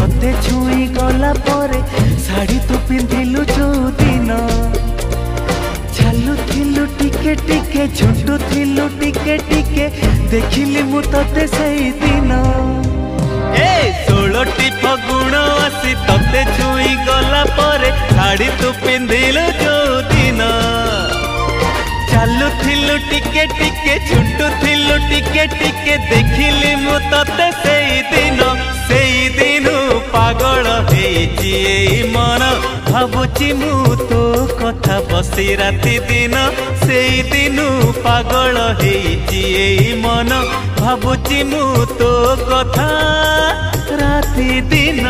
तते छुई गला परे शाड़ी तू पिंधिलु जो दिन चालू थिलु टिके टिके झुंटू थिलु टिके टिके देखिली मु तते सही दिन ए 16टी फगुण आसी तते छुई गला परे शाड़ी तू पिंधिलु जो दिन चालू थिलु टिके टिके झुंटू थिलु टिके टिके देखिली मु तते सेई दिन पागल हेची मन भावुची मु तो कथा बसी राति दिन सेई दिन पागल हेची मन भावुची मु तो कथा राति दिन।